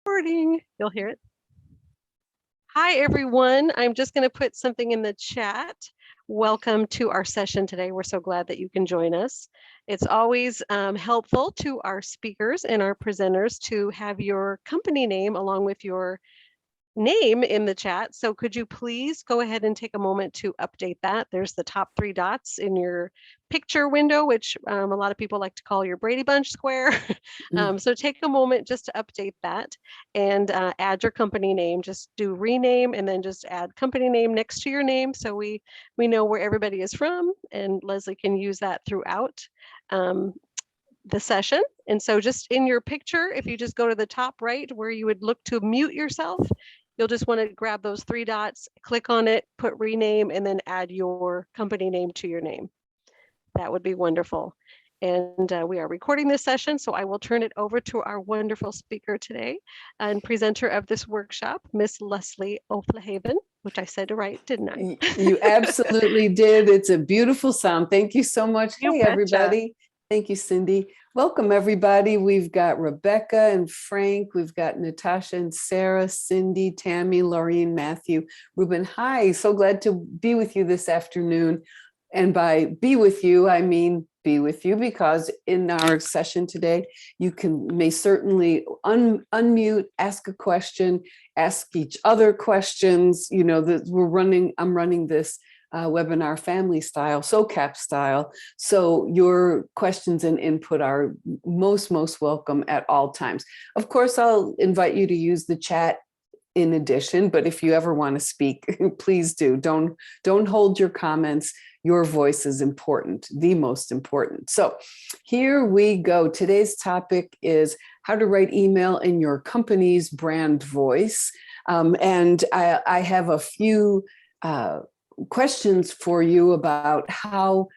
Recording. You'll hear it. Hi, everyone. I'm just going to put something in the chat. Welcome to our session today. We're so glad that you can join us. It's always helpful to our speakers and our presenters to have your company name along with your name in the chat. So could you please go ahead and take a moment to update that? There's the top three dots in your picture window, which a lot of people like to call your Brady Bunch square. So take a moment just to update that and add your company name. Just do rename and then just add company name next to your name so we know where everybody is from, and Leslie can use that throughout the session. And so just in your picture, if you just go to the top right where you would look to mute yourself, you'll just want to grab those three dots, click on it, put rename, and then add your company name to your name. That would be wonderful. And we are recording this session, so I will turn it over to our wonderful speaker today and presenter of this workshop, Miss Leslie O'Flahaven, which I said right, didn't I? You absolutely did. It's a beautiful sound. Thank you so much. You Hey, betcha. everybody. Thank you, Cindy. Welcome, everybody. We've got Rebecca and Frank. We've got Natasha and Sarah, Cindy, Tammy, Laureen, Matthew, Ruben. Hi, so glad to be with you this afternoon. And by be with you, I mean be with you, because in our session today, you may certainly unmute, ask a question, ask each other questions. You know, that I'm running this webinar family style, SOCAP style. So your questions and input are most welcome at all times. Of course, I'll invite you to use the chat in addition, but if you ever want to speak, please do. Don't hold your comments. Your voice is important, the most important. So here we go. Today's topic is how to write email in your company's brand voice. And I have a few questions for you about how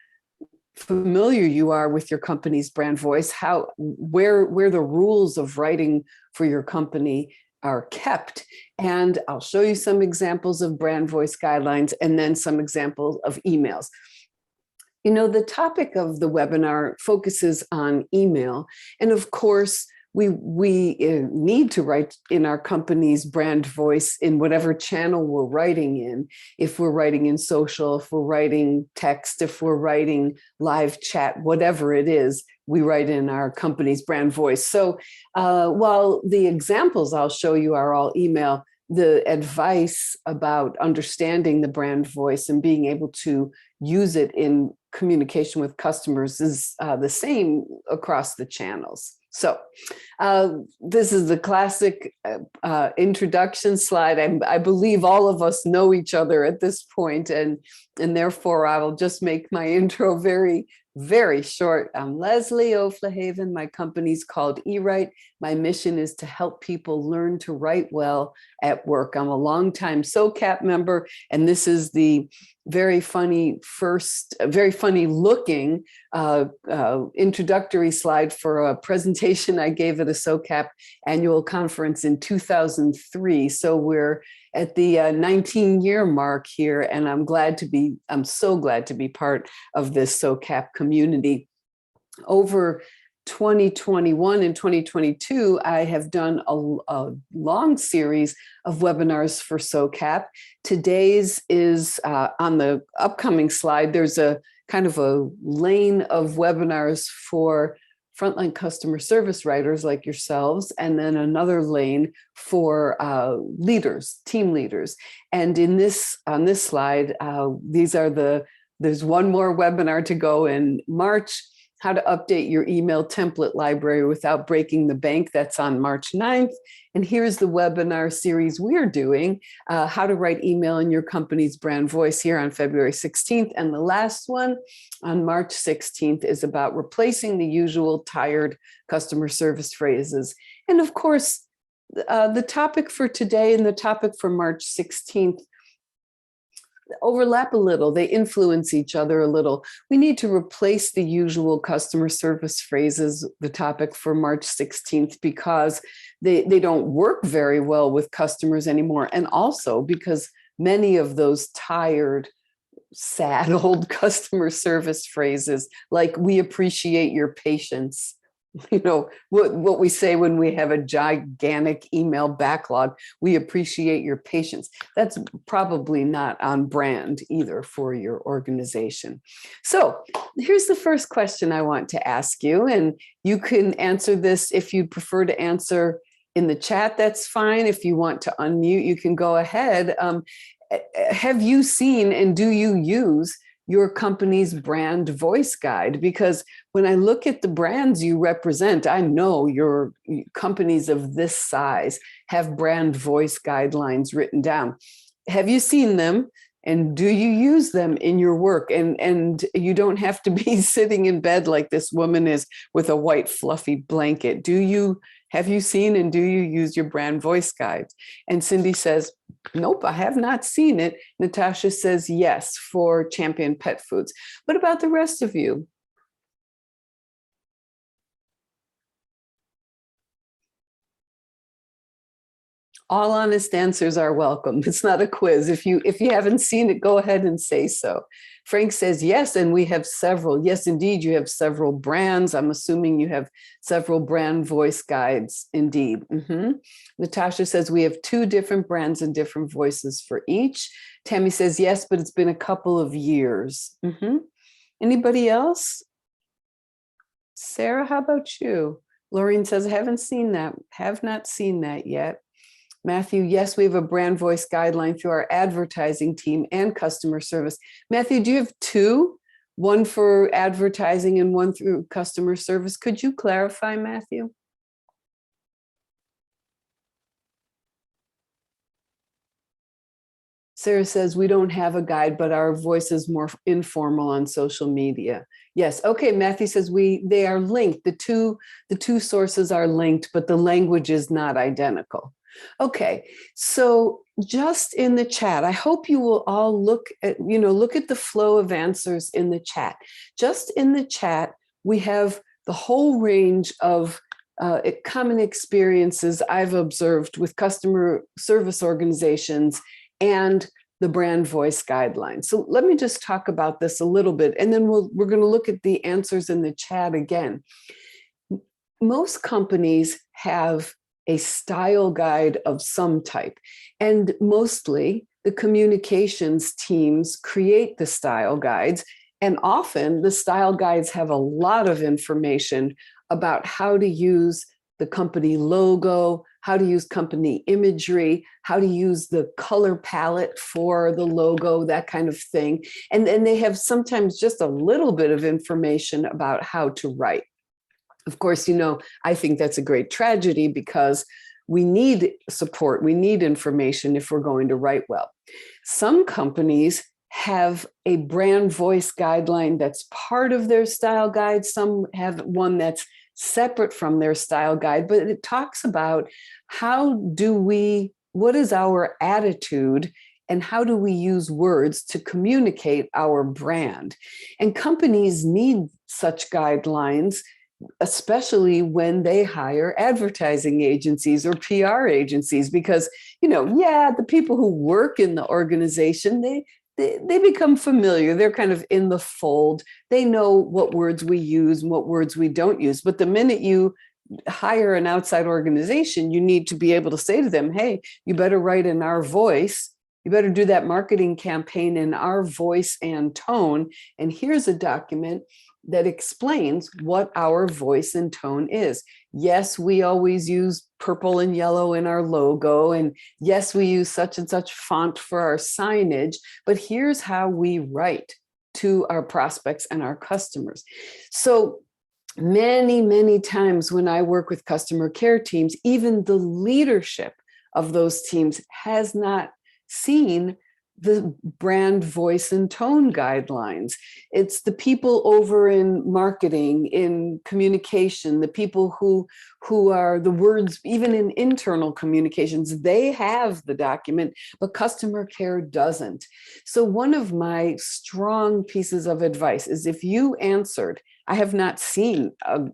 familiar you are with your company's brand voice, where the rules of writing for your company are kept. And I'll show you some examples of brand voice guidelines and then some examples of emails. You know, the topic of the webinar focuses on email. And of course, we need to write in our company's brand voice in whatever channel we're writing in. If we're writing in social, if we're writing text, if we're writing live chat, whatever it is, we write in our company's brand voice. So while the examples I'll show you are all email, the advice about understanding the brand voice and being able to use it in communication with customers is the same across the channels. So this is the classic introduction slide. I believe all of us know each other at this point, and therefore I will just make my intro very, very short. I'm Leslie O'Flahaven. My company's called eWrite. My mission is to help people learn to write well at work. I'm a longtime SOCAP member, and this is the very funny looking introductory slide for a presentation I gave at a SOCAP annual conference in 2003. So we're at the 19-year mark here, and I'm so glad to be part of this SOCAP community. Over 2021 and 2022, I have done a long series of webinars for SOCAP. Today's is on the upcoming slide. There's a kind of a lane of webinars for frontline customer service writers like yourselves, and then another lane for leaders, team leaders. And on this slide, there's one more webinar to go in March. How to update your email template library without breaking the bank. That's on March 9th. And here's the webinar series we're doing, how to write email in your company's brand voice, here on February 16th. And the last one on March 16th is about replacing the usual tired customer service phrases. And of course, the topic for today and the topic for March 16th overlap a little. They influence each other a little. We need to replace the usual customer service phrases, the topic for March 16th, because they don't work very well with customers anymore. And also because many of those tired, sad old customer service phrases, like "we appreciate your patience," what we say when we have a gigantic email backlog. We appreciate your patience. That's probably not on brand either for your organization. So here's the first question I want to ask you, and you can answer this if you prefer to answer in the chat, that's fine. If you want to unmute, you can go ahead. Have you seen and do you use your company's brand voice guide? Because when I look at the brands you represent, I know your companies of this size have brand voice guidelines written down. Have you seen them? And do you use them in your work? And you don't have to be sitting in bed like this woman is with a white fluffy blanket. Have you seen and do you use your brand voice guides? And Cindy says, nope, I have not seen it. Natasha says yes for Champion Pet Foods. What about the rest of you? All honest answers are welcome. It's not a quiz. If you haven't seen it, go ahead and say so. Frank says yes, and we have several. Yes, indeed, you have several brands. I'm assuming you have several brand voice guides. Indeed. Natasha says we have 2 different brands and different voices for each. Tammy says yes, but it's been a couple of years. Anybody else? Sarah, how about you? Laureen says I haven't seen that. Have not seen that yet. Matthew, yes, we have a brand voice guideline through our advertising team and customer service. Matthew, do you have 2? One for advertising and one through customer service? Could you clarify, Matthew? Sarah says we don't have a guide, but our voice is more informal on social media. Yes. Okay. Matthew says they are linked. The two sources are linked, but the language is not identical. Okay, so just in the chat, I hope you will all look at the flow of answers in the chat. Just in the chat, we have the whole range of common experiences I've observed with customer service organizations and the brand voice guidelines. So let me just talk about this a little bit, and then we're going to look at the answers in the chat again. Most companies have a style guide of some type. And mostly the communications teams create the style guides. And often the style guides have a lot of information about how to use the company logo, how to use company imagery, how to use the color palette for the logo, that kind of thing. And then they have sometimes just a little bit of information about how to write. Of course, I think that's a great tragedy because we need support, we need information if we're going to write well. Some companies have a brand voice guideline that's part of their style guide. Some have one that's separate from their style guide, but it talks about what is our attitude and how do we use words to communicate our brand? And companies need such guidelines, especially when they hire advertising agencies or PR agencies, because, the people who work in the organization, they become familiar. They're kind of in the fold. They know what words we use and what words we don't use. But the minute you hire an outside organization, you need to be able to say to them, hey, you better write in our voice. You better do that marketing campaign in our voice and tone. And here's a document that explains what our voice and tone is. Yes, we always use purple and yellow in our logo. And yes, we use such and such font for our signage, but here's how we write to our prospects and our customers. So many, many times when I work with customer care teams, even the leadership of those teams has not seen the brand voice and tone guidelines. It's the people over in marketing, in communication, the people who are the words, even in internal communications, they have the document, but customer care doesn't. So one of my strong pieces of advice is if you answered, I have not seen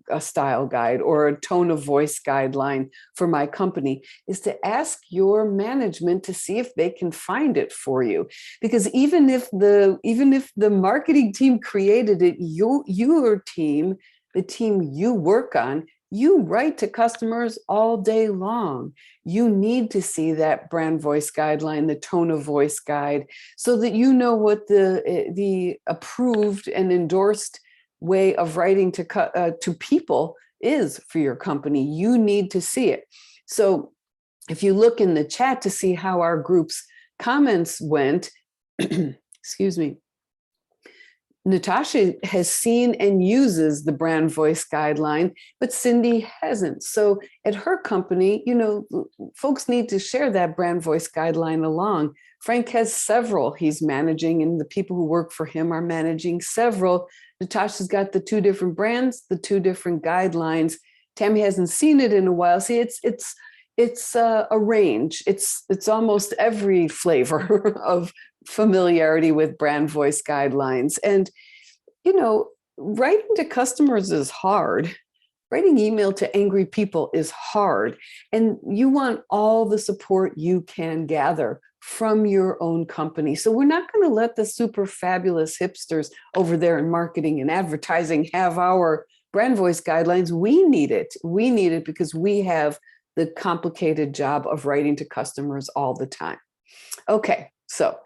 a style guide or a tone of voice guideline for my company, is to ask your management to see if they can find it for you. Because even if the marketing team created it, your team, the team you work on, You write to customers all day long. You need to see that brand voice guideline, the tone of voice guide, so that you know what the approved and endorsed way of writing to people is for your company. You need to see it. So if you look in the chat to see how our group's comments went, excuse me, Natasha has seen and uses the brand voice guideline, but Cindy hasn't. So at her company, folks need to share that brand voice guideline along. Frank has several he's managing, and the people who work for him are managing several. Natasha's got the 2 different brands, the 2 different guidelines. Tammy hasn't seen it in a while. See, it's a range. It's almost every flavor of familiarity with brand voice guidelines. And, writing to customers is hard. Writing email to angry people is hard. And you want all the support you can gather from your own company. So we're not going to let the super fabulous hipsters over there in marketing and advertising have our brand voice guidelines. We need it. We need it because we have the complicated job of writing to customers all the time. Okay, so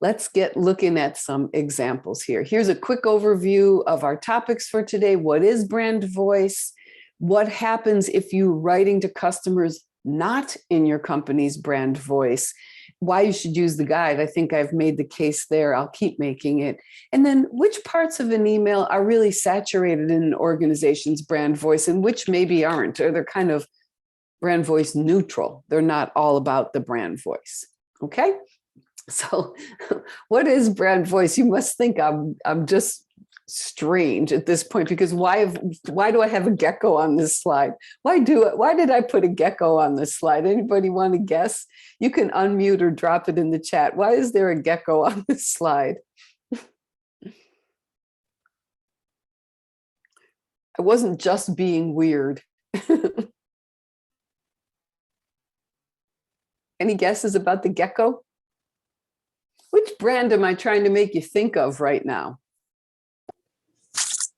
let's get looking at some examples here. Here's a quick overview of our topics for today. What is brand voice? What happens if you're writing to customers not in your company's brand voice? Why you should use the guide. I think I've made the case there. I'll keep making it. And then which parts of an email are really saturated in an organization's brand voice and which maybe aren't, or they're kind of brand voice neutral. They're not all about the brand voice. Okay. So what is brand voice? You must think I'm just strange at this point, because why do I have a gecko on this slide? Why did I put a gecko on this slide? Anybody want to guess? You can unmute or drop it in the chat. Why is there a gecko on this slide? I wasn't just being weird. Any guesses about the gecko? Which brand am I trying to make you think of right now?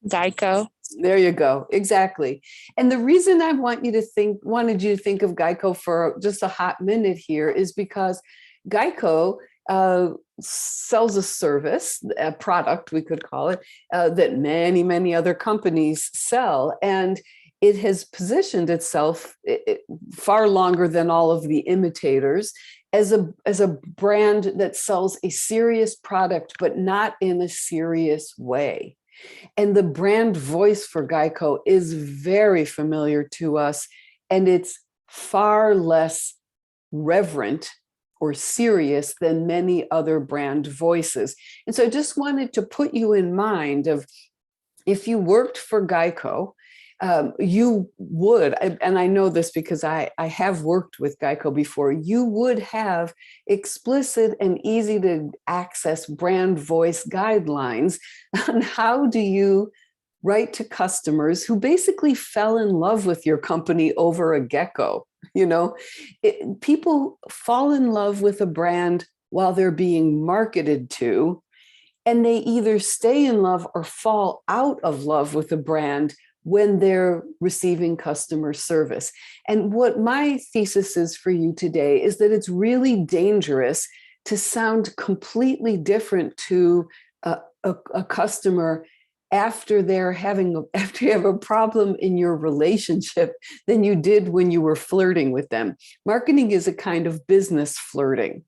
Geico. There you go. Exactly. And the reason I wanted you to think of Geico for just a hot minute here is because Geico sells a service, a product, we could call it, that many, many other companies sell. And it has positioned itself far longer than all of the imitators as a brand that sells a serious product, but not in a serious way. And the brand voice for Geico is very familiar to us, and it's far less reverent or serious than many other brand voices. And so I just wanted to put you in mind of, if you worked for Geico, you would, and I know this because I have worked with Geico before, you would have explicit and easy to access brand voice guidelines on how do you write to customers who basically fell in love with your company over a gecko. People fall in love with a brand while they're being marketed to, and they either stay in love or fall out of love with a brand when they're receiving customer service. And what my thesis is for you today is that it's really dangerous to sound completely different to a customer after you have a problem in your relationship than you did when you were flirting with them. Marketing is a kind of business flirting.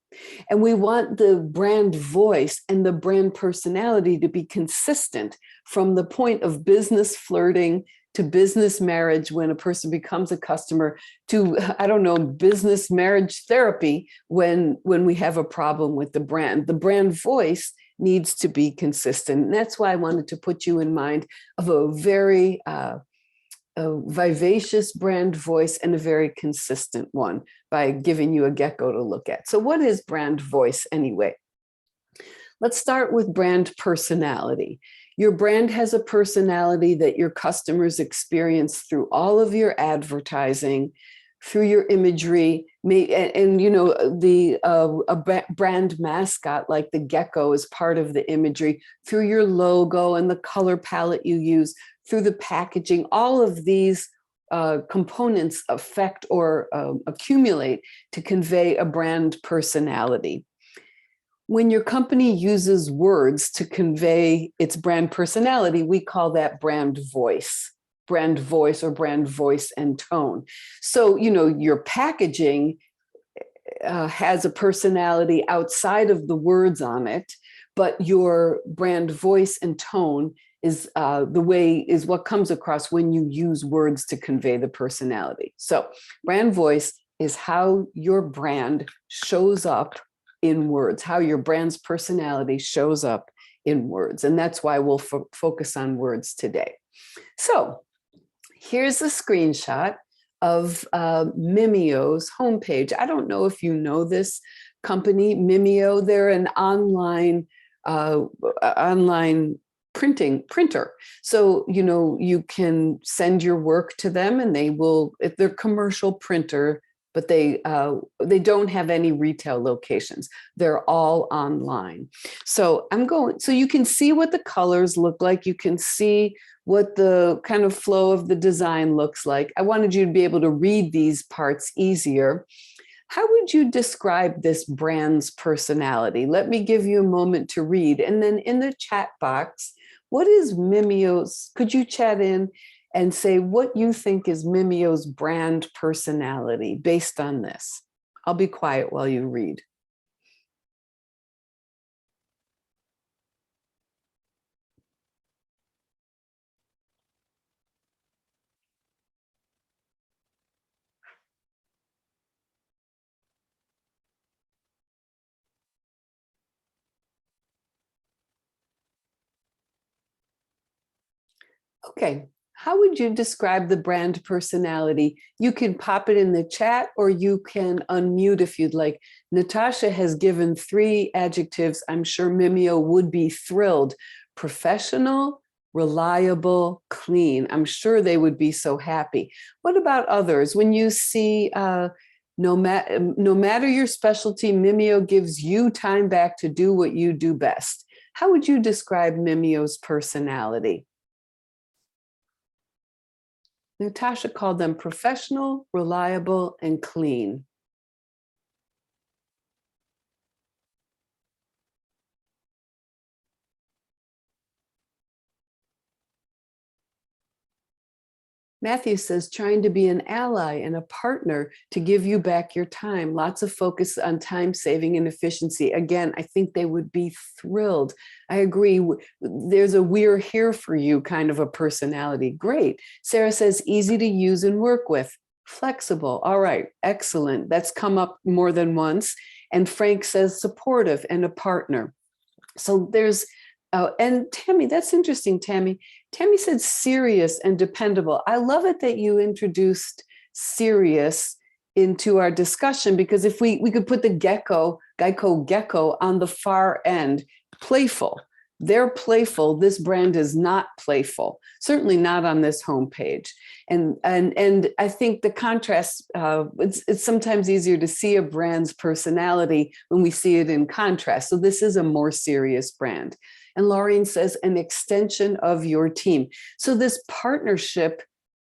And we want the brand voice and the brand personality to be consistent from the point of business flirting to business marriage when a person becomes a customer to, business marriage therapy when we have a problem with the brand. The brand voice needs to be consistent. And that's why I wanted to put you in mind of a very vivacious brand voice and a very consistent one by giving you a gecko to look at. So what is brand voice anyway? Let's start with brand personality. Your brand has a personality that your customers experience through all of your advertising, through your imagery, a brand mascot like the gecko is part of the imagery, through your logo and the color palette you use, through the packaging. All of these components affect or accumulate to convey a brand personality. When your company uses words to convey its brand personality, we call that brand voice or brand voice and tone. So, your packaging has a personality outside of the words on it, but your brand voice and tone is what comes across when you use words to convey the personality. So brand voice is how your brand shows up in words, how your brand's personality shows up in words. And that's why we'll focus on words today. So here's a screenshot of Mimeo's homepage. I don't know if you know this company, Mimeo. They're an online printer. So, you can send your work to them and they will, if they're commercial printer, but they don't have any retail locations. They're all online. So so you can see what the colors look like. You can see what the kind of flow of the design looks like. I wanted you to be able to read these parts easier. How would you describe this brand's personality? Let me give you a moment to read. And then in the chat box, what is Mimeo's, could you chat in and say what you think is Mimeo's brand personality based on this? I'll be quiet while you read. Okay, how would you describe the brand personality? You can pop it in the chat or you can unmute if you'd like. Natasha has given 3 adjectives. I'm sure Mimeo would be thrilled. Professional, reliable, clean. I'm sure they would be so happy. What about others? When you see no matter your specialty, Mimeo gives you time back to do what you do best. How would you describe Mimeo's personality? Natasha called them professional, reliable, and clean. Matthew says, trying to be an ally and a partner to give you back your time. Lots of focus on time saving and efficiency. Again, I think they would be thrilled. I agree. There's a "we're here for you" kind of a personality. Great. Sarah says, easy to use and work with. Flexible. All right. Excellent. That's come up more than once. And Frank says, supportive and a partner. So there's, and Tammy, that's interesting, Tammy. Tammy said serious and dependable. I love it that you introduced serious into our discussion, because if we could put the Geico gecko on the far end, playful. They're playful. This brand is not playful, certainly not on this homepage. And I think the contrast, it's sometimes easier to see a brand's personality when we see it in contrast. So this is a more serious brand. And Laureen says, an extension of your team. So this partnership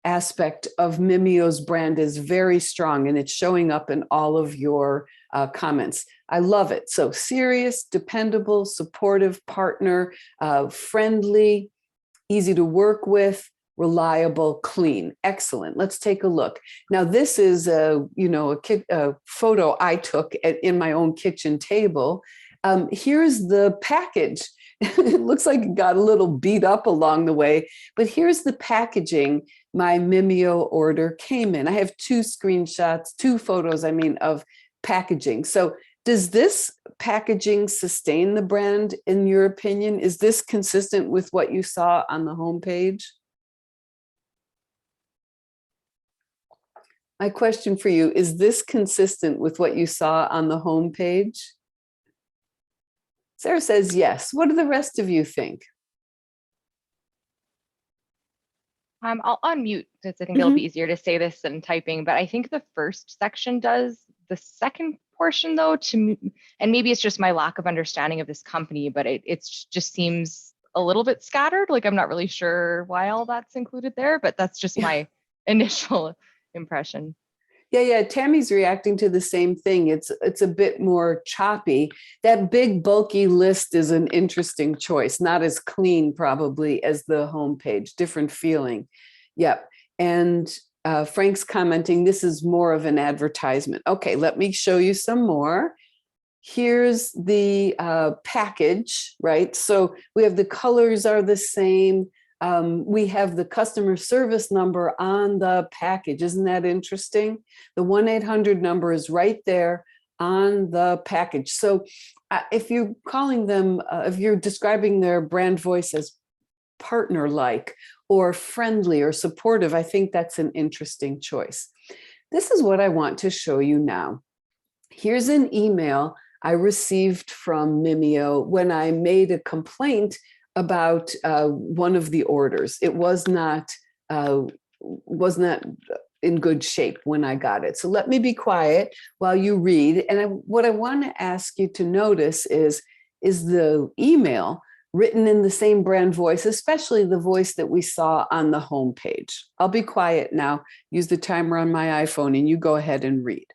aspect of Mimeo's brand is very strong, and it's showing up in all of your comments. I love it. So serious, dependable, supportive, partner, friendly, easy to work with, reliable, clean. Excellent. Let's take a look. Now, this is a photo I took in my own kitchen table. Here's the package. It looks like it got a little beat up along the way, but here's the packaging my Mimeo order came in. I have 2 photos, of packaging. So does this packaging sustain the brand, in your opinion? Is this consistent with what you saw on the homepage? My question for you, is this consistent with what you saw on the homepage? Sarah says yes. What do the rest of you think? I'll unmute because I think it'll be easier to say this than typing, but I think the first section does. The second portion, though, and maybe it's just my lack of understanding of this company, but it just seems a little bit scattered. Like I'm not really sure why all that's included there, but that's just my initial impression. Yeah. Tammy's reacting to the same thing. It's a bit more choppy. That big bulky list is an interesting choice, not as clean probably as the homepage, different feeling. Yep. And Frank's commenting, this is more of an advertisement. Okay, let me show you some more. Here's the package, right? So we have the colors are the same. We have the customer service number on the package. Isn't that interesting? The 1-800 number is right there on the package. So if you're calling them, if you're describing their brand voice as partner-like or friendly or supportive, I think that's an interesting choice. This is what I want to show you now. Here's an email I received from Mimeo when I made a complaint about one of the orders. It was not in good shape when I got it. So let me be quiet while you read. And what I want to ask you to notice is the email written in the same brand voice, especially the voice that we saw on the homepage. I'll be quiet now, use the timer on my iPhone, and you go ahead and read.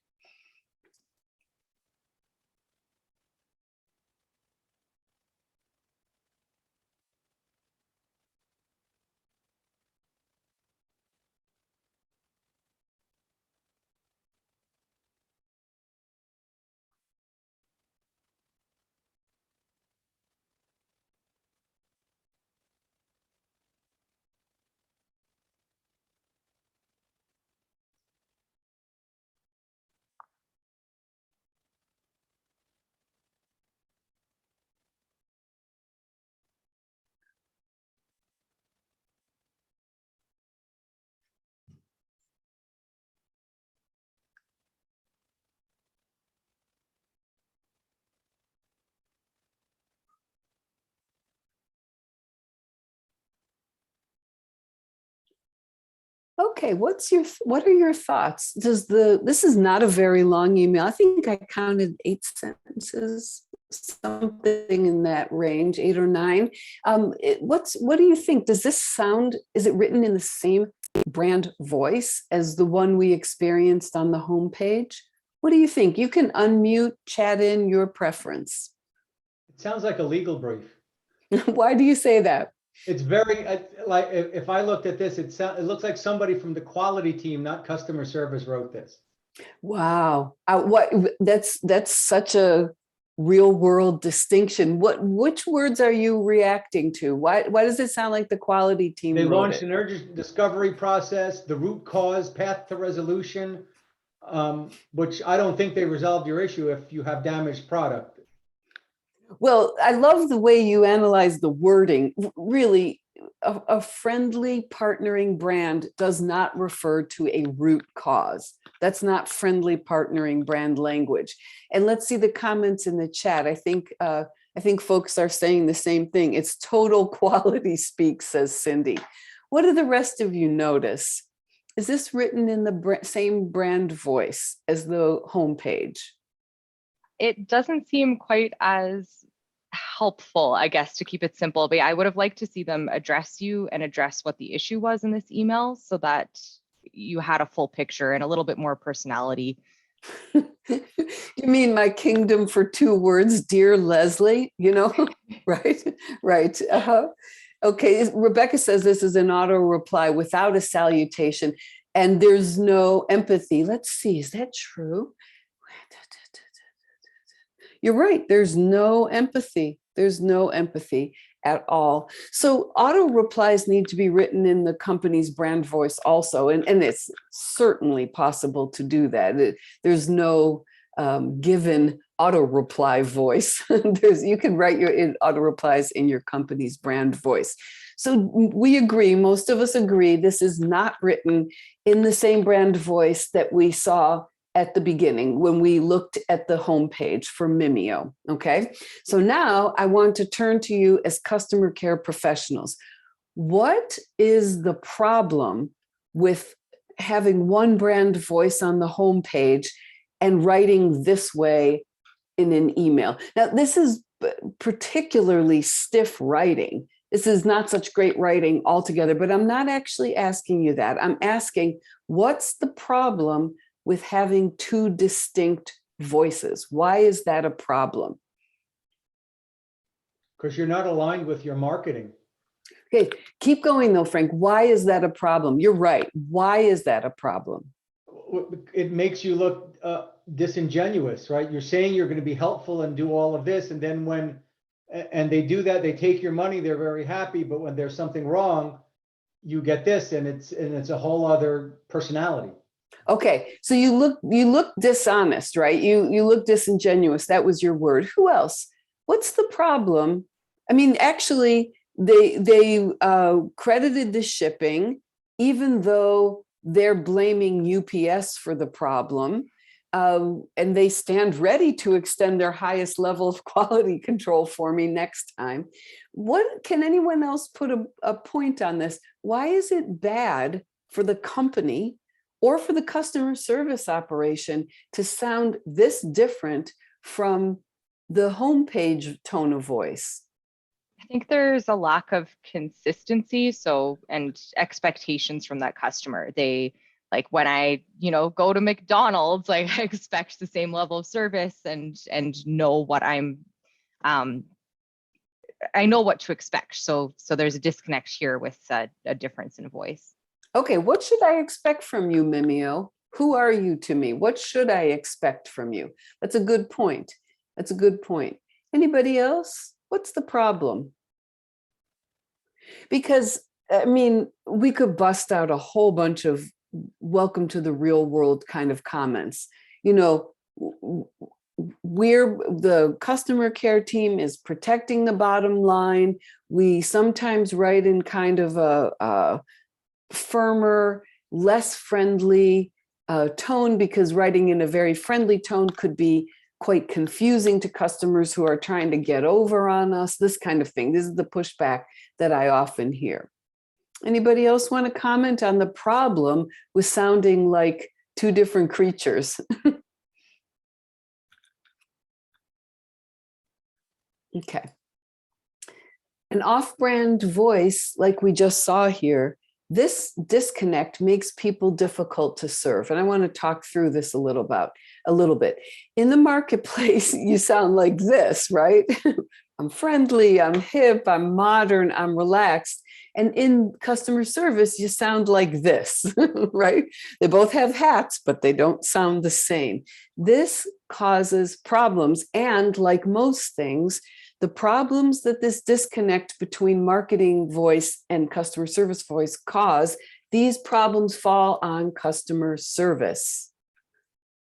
Okay, what are your thoughts? This is not a very long email. I think I counted 8 sentences, something in that range, 8 or 9. What do you think? Does this sound, is it written in the same brand voice as the one we experienced on the homepage? What do you think? You can unmute, chat in your preference. It sounds like a legal brief. Why do you say that? It's very like if I looked at this, it looks like somebody from the quality team, not customer service, wrote this. Wow, that's such a real world distinction. Which words are you reacting to? Why does it sound like the quality team They wrote launched it? an urgent discovery process, the root cause, path to resolution, which I don't think they resolved your issue if you have damaged product. Well, I love the way you analyze the wording. Really, a friendly partnering brand does not refer to a root cause. That's not friendly partnering brand language. And let's see the comments in the chat. I think folks are saying the same thing. It's total quality speak, says Cindy. What do the rest of you notice? Is this written in the same brand voice as the homepage? It doesn't seem quite as helpful, I guess, to keep it simple, but I would have liked to see them address you and address what the issue was in this email so that you had a full picture and a little bit more personality. You mean my kingdom for 2 words, dear Leslie, right. Okay, Rebecca says this is an auto reply without a salutation and there's no empathy. Let's see, is that true? You're right. There's no empathy. There's no empathy at all. So auto replies need to be written in the company's brand voice also. And it's certainly possible to do that. There's no given auto reply voice. You can write your auto replies in your company's brand voice. So we agree, most of us agree, this is not written in the same brand voice that we saw at the beginning when we looked at the homepage for Mimeo, okay? So now I want to turn to you as customer care professionals. What is the problem with having one brand voice on the homepage and writing this way in an email? Now, this is particularly stiff writing. This is not such great writing altogether, but I'm not actually asking you that. I'm asking, what's the problem with having two distinct voices? Why is that a problem? Because you're not aligned with your marketing. Okay, keep going though, Frank. Why is that a problem? You're right. Why is that a problem? It makes you look disingenuous, right? You're saying you're going to be helpful and do all of this, and then and they do that, they take your money, they're very happy, but when there's something wrong, you get this, and it's a whole other personality. Okay, so you look dishonest, right? You look disingenuous. That was your word. Who else? What's the problem? I mean, actually, they credited the shipping, even though they're blaming UPS for the problem. And they stand ready to extend their highest level of quality control for me next time. What can anyone else put a point on this? Why is it bad for the company or for the customer service operation to sound this different from the homepage tone of voice? I think there's a lack of consistency, and expectations from that customer. They, like, when I, go to McDonald's, like, I expect the same level of service and know what I know what to expect. So there's a disconnect here with a difference in voice. Okay, what should I expect from you, Mimeo? Who are you to me? What should I expect from you? That's a good point. That's a good point. Anybody else? What's the problem? Because, I mean, we could bust out a whole bunch of welcome to the real world kind of comments. The customer care team is protecting the bottom line. We sometimes write in kind of a firmer, less friendly tone, because writing in a very friendly tone could be quite confusing to customers who are trying to get over on us, this kind of thing. This is the pushback that I often hear. Anybody else want to comment on the problem with sounding like two different creatures? Okay. An off-brand voice, like we just saw here, this disconnect makes people difficult to serve. And I want to talk through this a little bit. In the marketplace, you sound like this, right? I'm friendly, I'm hip, I'm modern, I'm relaxed. And in customer service, you sound like this, right? They both have hats, but they don't sound the same. This causes problems. And like most things, the problems that this disconnect between marketing voice and customer service voice cause, these problems fall on customer service.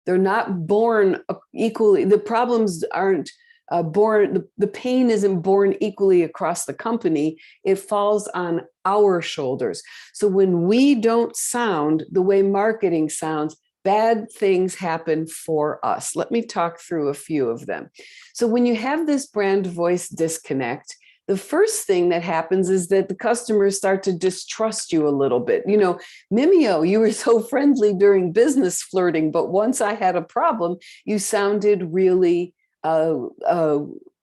They're not born equally. The problems aren't born, the pain isn't born equally across the company. It falls on our shoulders. So when we don't sound the way marketing sounds, bad things happen for us. Let me talk through a few of them. So when you have this brand voice disconnect, the first thing that happens is that the customers start to distrust you a little bit. Mimeo, you were so friendly during business flirting, but once I had a problem, you sounded really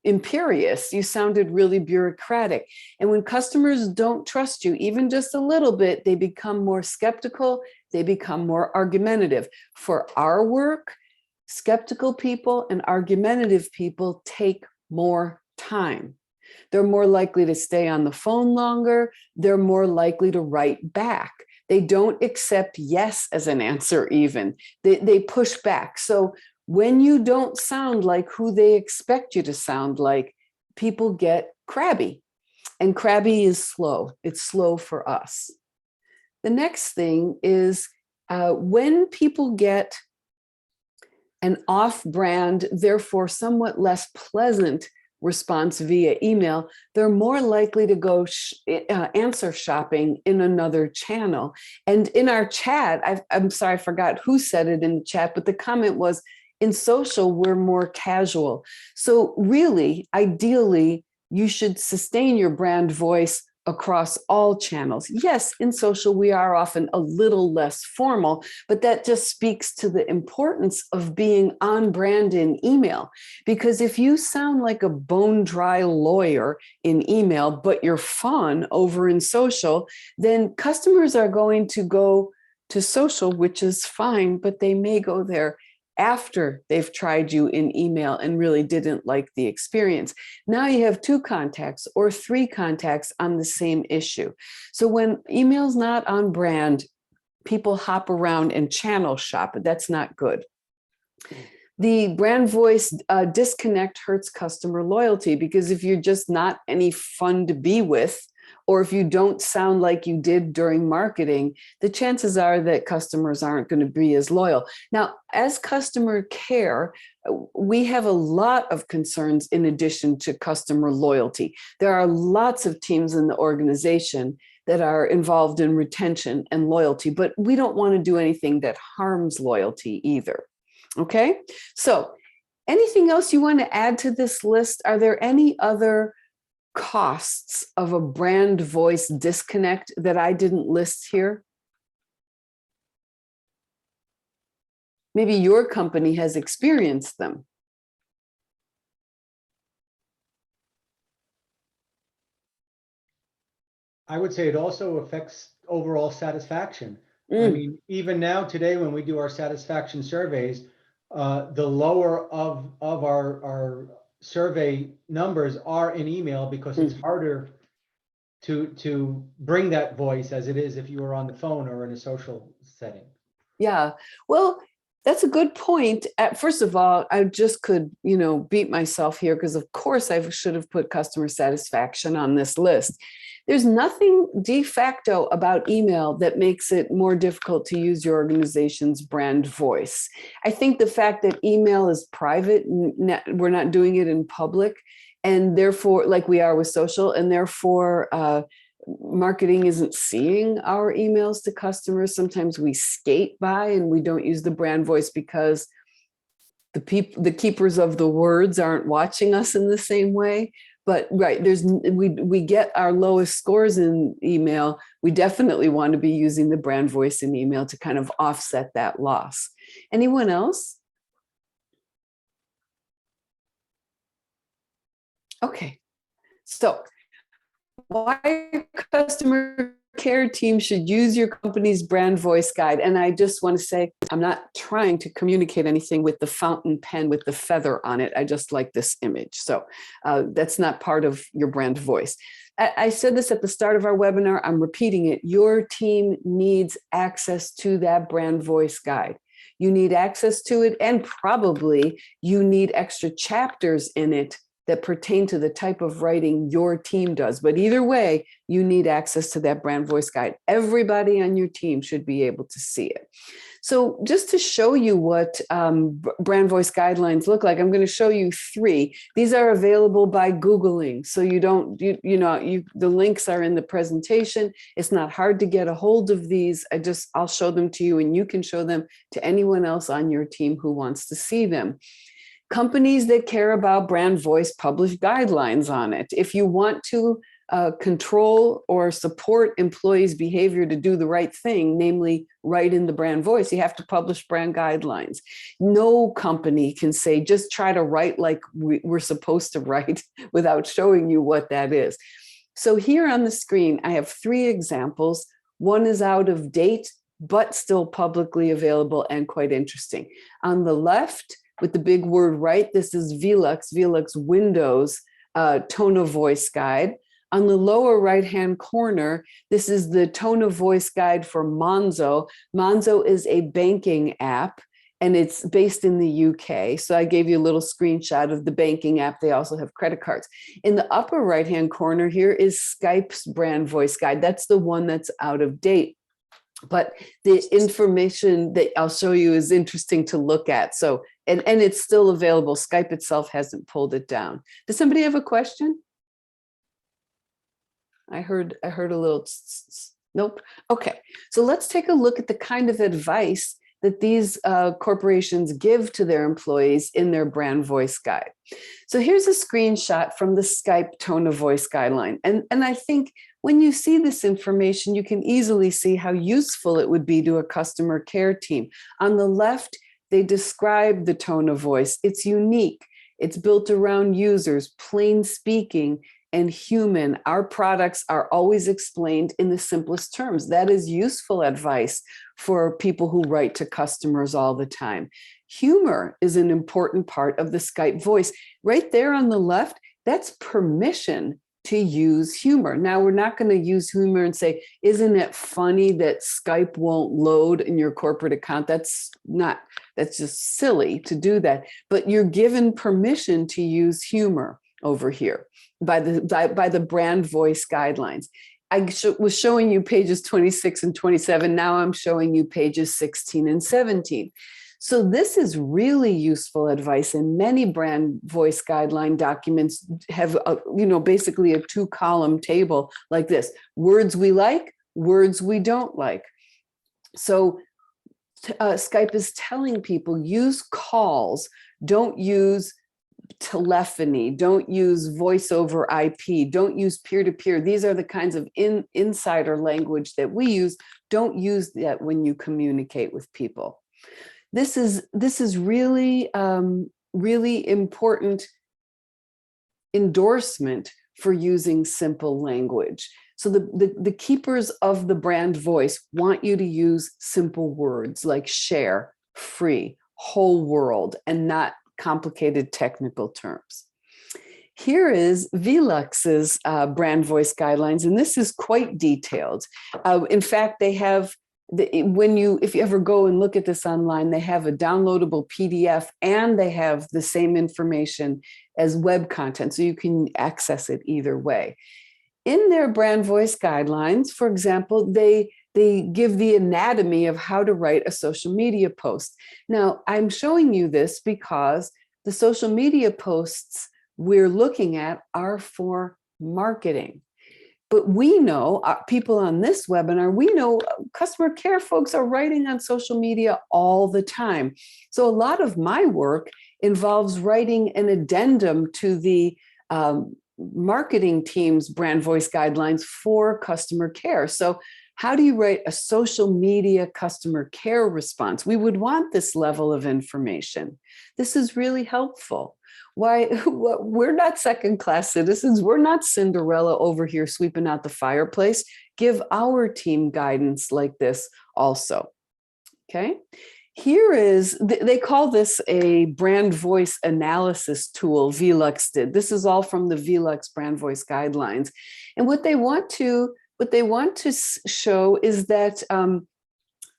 imperious. You sounded really bureaucratic. And when customers don't trust you, even just a little bit, they become more skeptical. They become more argumentative. For our work, skeptical people and argumentative people take more time. They're more likely to stay on the phone longer. They're more likely to write back. They don't accept yes as an answer even. They push back. So when you don't sound like who they expect you to sound like, people get crabby. And crabby is slow. It's slow for us. The next thing is when people get an off-brand, therefore somewhat less pleasant response via email, they're more likely to go answer shopping in another channel. And in our chat, I'm sorry, I forgot who said it in the chat, but the comment was, in social, we're more casual. So really, ideally, you should sustain your brand voice across all channels. Yes, in social, we are often a little less formal, but that just speaks to the importance of being on brand in email. Because if you sound like a bone dry lawyer in email, but you're fun over in social, then customers are going to go to social, which is fine, but they may go there after they've tried you in email and really didn't like the experience. Now you have 2 contacts or 3 contacts on the same issue. So when email's not on brand, people hop around and channel shop, but that's not good. The brand voice disconnect hurts customer loyalty, because if you're just not any fun to be with, or if you don't sound like you did during marketing, the chances are that customers aren't going to be as loyal. Now, as customer care, we have a lot of concerns in addition to customer loyalty. There are lots of teams in the organization that are involved in retention and loyalty, but we don't want to do anything that harms loyalty either. Okay, so anything else you want to add to this list? Are there any other costs of a brand voice disconnect that I didn't list here? Maybe your company has experienced them. I would say it also affects overall satisfaction. I Mm, mean, even now today, when we do our satisfaction surveys, the lower of our survey numbers are in email, because it's harder to bring that voice as it is if you were on the phone or in a social setting. yeah, well, that's a good point. First of all, I just could, beat myself here, because of course I should have put customer satisfaction on this list. There's nothing de facto about email that makes it more difficult to use your organization's brand voice. I think the fact that email is private, we're not doing it in public, and therefore, like we are with social, and therefore marketing isn't seeing our emails to customers. Sometimes we skate by and we don't use the brand voice because the keepers of the words aren't watching us in the same way. But right, we get our lowest scores in email. We definitely want to be using the brand voice in email to kind of offset that loss. Anyone else? Okay, so why customer care team should use your company's brand voice guide. And I just want to say, I'm not trying to communicate anything with the fountain pen with the feather on it. I just like this image. So that's not part of your brand voice. I said this at the start of our webinar. I'm repeating it. Your team needs access to that brand voice guide. You need access to it, and probably you need extra chapters in it that pertain to the type of writing your team does. But either way, you need access to that brand voice guide. Everybody on your team should be able to see it. So just to show you what brand voice guidelines look like, I'm going to show you 3. These are available by Googling. So the links are in the presentation. It's not hard to get a hold of these. I'll show them to you, and you can show them to anyone else on your team who wants to see them. Companies that care about brand voice publish guidelines on it. If you want to control or support employees' behavior to do the right thing, namely write in the brand voice, you have to publish brand guidelines. No company can say, just try to write like we're supposed to write without showing you what that is. So here on the screen, I have 3 examples. One is out of date, but still publicly available and quite interesting. On the left, with the big word right, this is Velux Windows tone of voice guide. On the lower right-hand corner, this is the tone of voice guide for Monzo. Monzo is a banking app, and it's based in the UK. So I gave you a little screenshot of the banking app. They also have credit cards. In the upper right-hand corner here is Skype's brand voice guide. That's the one that's out of date. But the information that I'll show you is interesting to look at. So, and it's still available. Skype itself hasn't pulled it down. Does somebody have a question? I heard a little nope. Okay, so let's take a look at the kind of advice that these corporations give to their employees in their brand voice guide. So here's a screenshot from the Skype tone of voice guideline. And I think when you see this information, you can easily see how useful it would be to a customer care team. On the left, they describe the tone of voice. It's unique. It's built around users, plain speaking, and human. Our products are always explained in the simplest terms. That is useful advice for people who write to customers all the time. Humor is an important part of the Skype voice. Right there on the left, that's permission to use humor. Now, we're not going to use humor and say, isn't it funny that Skype won't load in your corporate account? That's just silly to do that. But you're given permission to use humor over here by the brand voice guidelines. I was showing you pages 26 and 27. Now I'm showing you pages 16 and 17. So this is really useful advice, and many brand voice guideline documents have basically a 2-column table like this: words we like, words we don't like. So Skype is telling people, use calls, don't use telephony, don't use voice over IP, don't use peer-to-peer. These are the kinds of insider language that we use. Don't use that when you communicate with people. This is really, really important endorsement for using simple language. So the keepers of the brand voice want you to use simple words like share, free, whole world, and not complicated technical terms. Here is Velux's brand voice guidelines, and this is quite detailed. In fact, they have, if you ever go and look at this online, they have a downloadable PDF and they have the same information as web content, so you can access it either way. In their brand voice guidelines, for example, they give the anatomy of how to write a social media post. Now, I'm showing you this because the social media posts we're looking at are for marketing. But we know, people on this webinar, we know customer care folks are writing on social media all the time. So a lot of my work involves writing an addendum to the marketing team's brand voice guidelines for customer care. So how do you write a social media customer care response? We would want this level of information. This is really helpful. Why? We're not second-class citizens. We're not Cinderella over here sweeping out the fireplace. Give our team guidance like this also. Okay. Here is, they call this a brand voice analysis tool, Velux did. This is all from the Velux brand voice guidelines. And what they want to show is that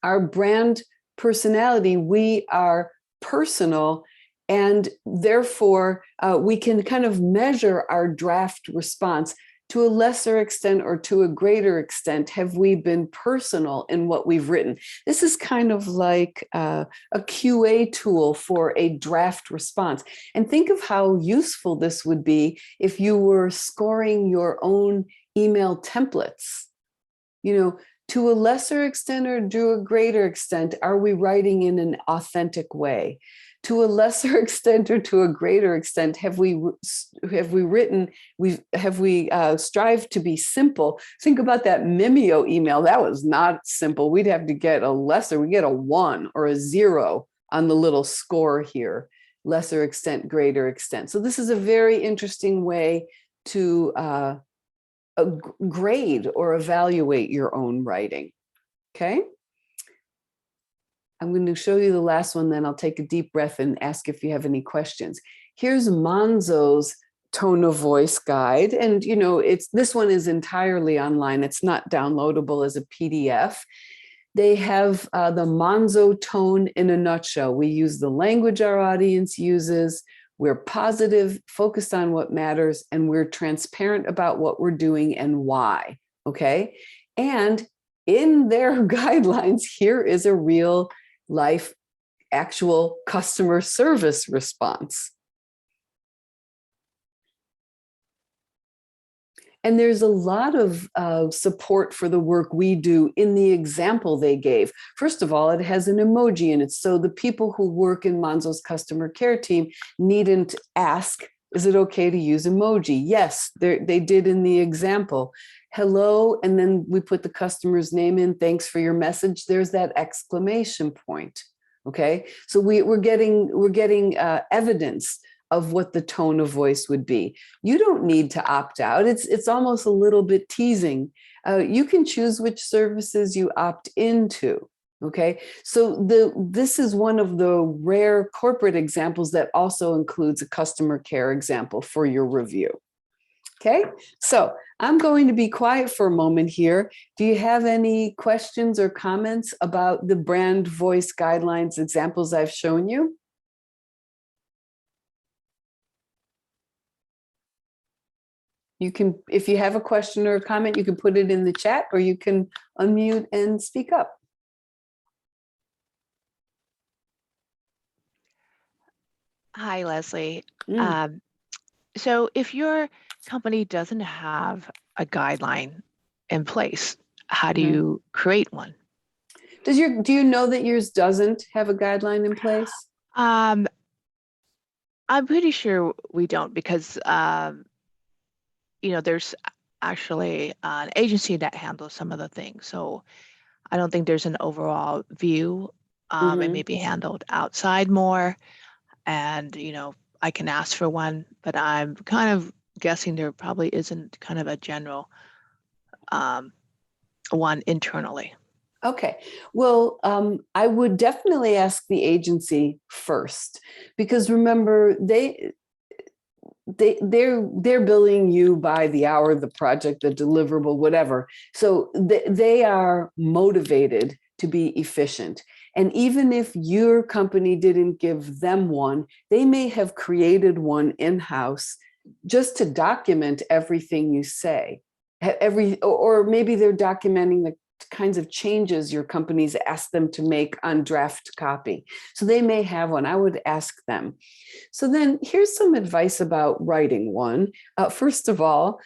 our brand personality, we are personal, and therefore we can kind of measure our draft response. To a lesser extent or to a greater extent, have we been personal in what we've written? This is kind of like a QA tool for a draft response. And think of how useful this would be if you were scoring your own email templates. To a lesser extent or to a greater extent, are we writing in an authentic way? To a lesser extent or to a greater extent, have we strived to be simple? Think about that Mimeo email. That was not simple. We'd have to get we get a 1 or a 0 on the little score here. Lesser extent, greater extent. So this is a very interesting way to grade or evaluate your own writing. Okay. I'm going to show you the last one, then I'll take a deep breath and ask if you have any questions. Here's Monzo's tone of voice guide. And, this one is entirely online. It's not downloadable as a PDF. They have the Monzo tone in a nutshell. We use the language our audience uses. We're positive, focused on what matters, and we're transparent about what we're doing and why. Okay. And in their guidelines, here is a real life, actual customer service response. And there's a lot of support for the work we do in the example they gave. First of all, it has an emoji in it. So the people who work in Monzo's customer care team needn't ask, is it okay to use emoji? Yes, they did in the example. hello, and then we put the customer's name in, thanks for your message, there's that exclamation point. Okay, so we're getting evidence of what the tone of voice would be. You don't need to opt out. It's almost a little bit teasing. You can choose which services you opt into. Okay, so this is one of the rare corporate examples that also includes a customer care example for your review. Okay, so I'm going to be quiet for a moment here. Do you have any questions or comments about the brand voice guidelines examples I've shown you? You can, if you have a question or a comment, you can put it in the chat or you can unmute and speak up. Hi, Leslie. Mm. So if your company doesn't have a guideline in place, how do Mhm. you create one? Do you know that yours doesn't have a guideline in place? I'm pretty sure we don't because, there's actually an agency that handles some of the things. So I don't think there's an overall view. It may be handled outside more. And, I can ask for one, but I'm kind of guessing there probably isn't kind of a general one internally. Okay, well, I would definitely ask the agency first, because remember, they're billing you by the hour, the project, the deliverable, whatever. So they are motivated to be efficient. And even if your company didn't give them one, they may have created one in-house just to document everything you say. Or maybe they're documenting the kinds of changes your companies ask them to make on draft copy. So they may have one. I would ask them. So then here's some advice about writing one. First of all,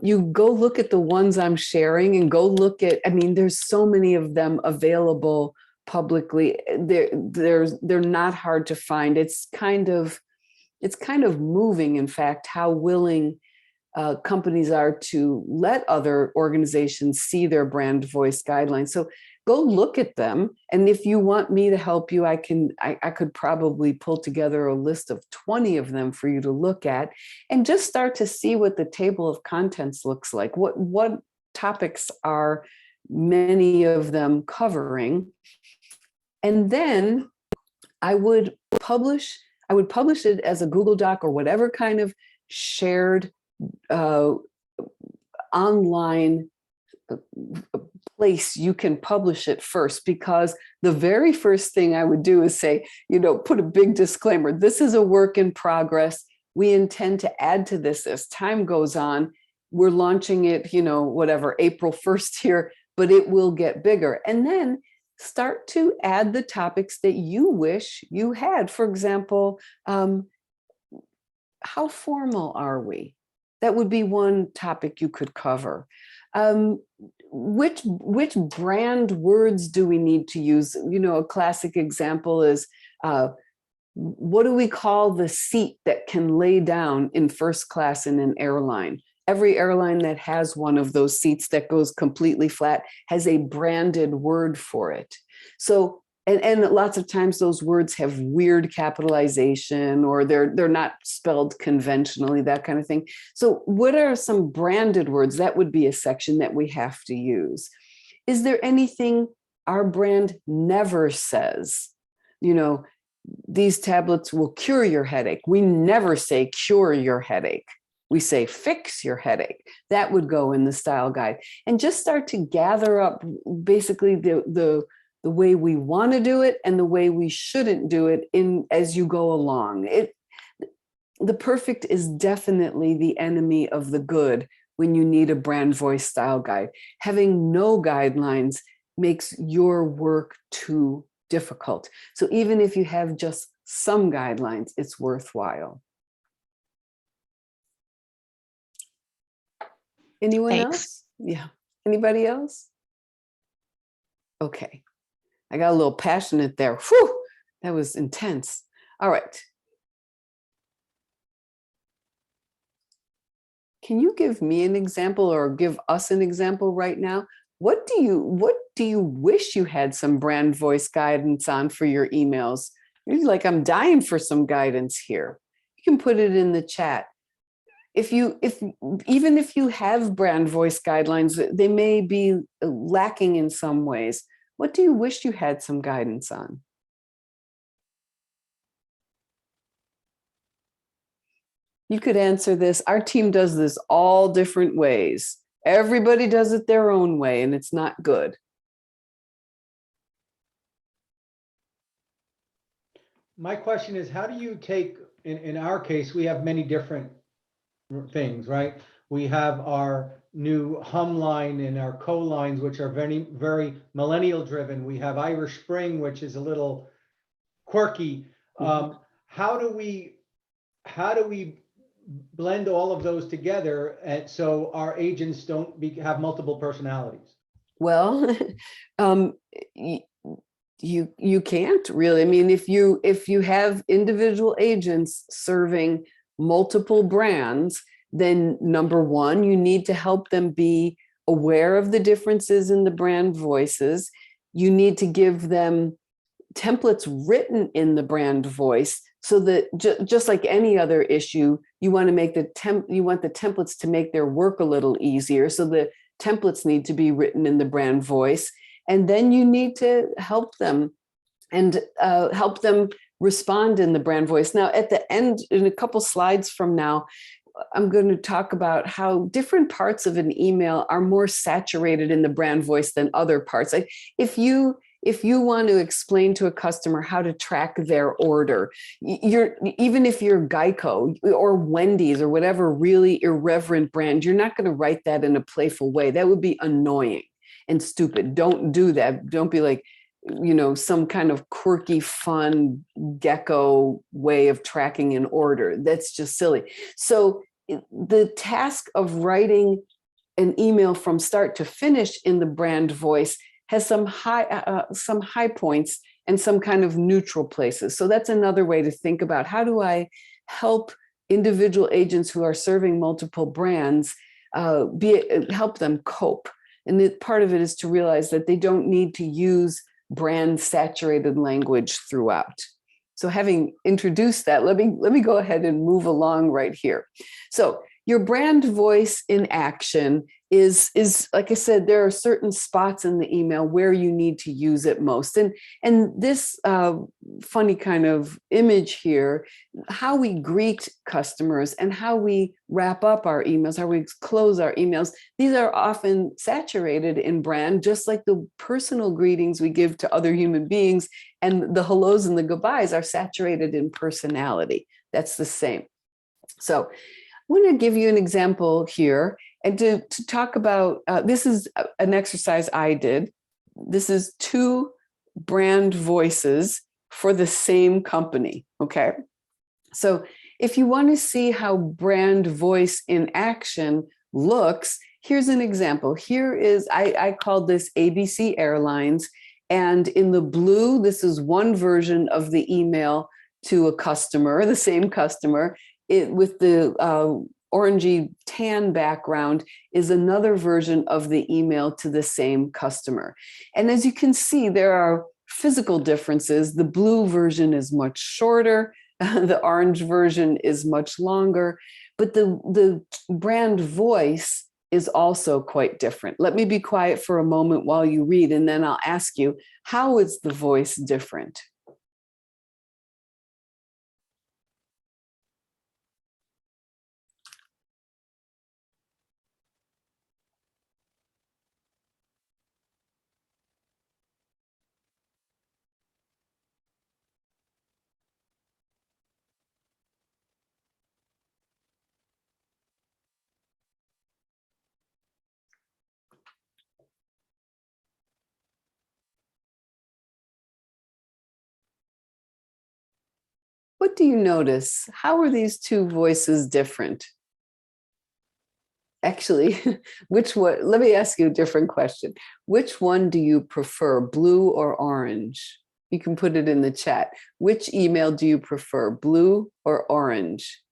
you go look at the ones I'm sharing and go look at, there's so many of them available publicly. They're not hard to find. It's kind of moving, in fact, how willing companies are to let other organizations see their brand voice guidelines. So go look at them. And if you want me to help you, I could probably pull together a list of 20 of them for you to look at and just start to see what the table of contents looks like. What topics are many of them covering? And then I would publish it as a Google Doc or whatever kind of shared online place you can publish it first, because the very first thing I would do is say, put a big disclaimer. This is a work in progress. We intend to add to this as time goes on. We're launching it, whatever, April 1st here, but it will get bigger. And then start to add the topics that you wish you had. For example, how formal are we? That would be one topic you could cover. Which brand words do we need to use? A classic example is, what do we call the seat that can lay down in first class in an airline? Every airline that has one of those seats that goes completely flat has a branded word for it. So, and lots of times those words have weird capitalization, or they're not spelled conventionally, that kind of thing. So what are some branded words? That would be a section that we have to use. Is there anything our brand never says? These tablets will cure your headache. We never say cure your headache. We say fix your headache. That would go in the style guide. And just start to gather up basically the way we want to do it and the way we shouldn't do it as you go along. The perfect is definitely the enemy of the good when you need a brand voice style guide. Having no guidelines makes your work too difficult. So even if you have just some guidelines, it's worthwhile. Anyone Thanks. else? Yeah. Anybody else? Okay. I got a little passionate there. Whew, that was intense. All right. can you give me an example or give us an example right now? What do you wish you had some brand voice guidance on for your emails? You're like, I'm dying for some guidance here. You can put it in the chat. If even if you have brand voice guidelines, they may be lacking in some ways. What do you wish you had some guidance on? You could answer this. Our team does this all different ways. Everybody does it their own way, and it's not good. My question is, how do you take, in our case, we have many different things, right? We have our new hum line and our co-lines, which are very, very millennial driven. We have Irish Spring, which is a little quirky. How do we blend all of those together and so our agents don't have multiple personalities? Well, you can't really. I mean, if you have individual agents serving multiple brands, then number one, you need to help them be aware of the differences in the brand voices. You need to give them templates written in the brand voice, so that just like any other issue, you want to make the templates to make their work a little easier. So the templates need to be written in the brand voice, and then you need to help them respond in the brand voice. Now, at the end, in a couple slides from now, I'm going to talk about how different parts of an email are more saturated in the brand voice than other parts. Like if you want to explain to a customer how to track their order, even if you're Geico or Wendy's or whatever really irreverent brand, you're not going to write that in a playful way. That would be annoying and stupid. Don't do that. Don't be like, some kind of quirky, fun gecko way of tracking an order. That's just silly. So the task of writing an email from start to finish in the brand voice has some high points and some kind of neutral places. So that's another way to think about, how do I help individual agents who are serving multiple brands help them cope? And part of it is to realize that they don't need to use brand saturated language throughout. So having introduced that, let me go ahead and move along right here. So your brand voice in action is like I said, there are certain spots in the email where you need to use it most. And this funny kind of image here, how we greet customers and how we wrap up our emails, how we close our emails, these are often saturated in brand, just like the personal greetings we give to other human beings, and the hellos and the goodbyes are saturated in personality. That's the same. So I'm going to give you an example here, and to talk about, this is an exercise I did. This is 2 brand voices for the same company, okay? So if you want to see how brand voice in action looks, here's an example. Here is, I called this ABC Airlines, and in the blue, this is one version of the email to a customer, the same customer. With the orangey tan background is another version of the email to the same customer. And as you can see, there are physical differences. The blue version is much shorter. The orange version is much longer, but the brand voice is also quite different. Let me be quiet for a moment while you read, and then I'll ask you, how is the voice different? What do you notice? How are these 2 voices different? Actually, which one? Let me ask you a different question. Which one do you prefer, blue or orange? You can put it in the chat. Which email do you prefer, blue or orange?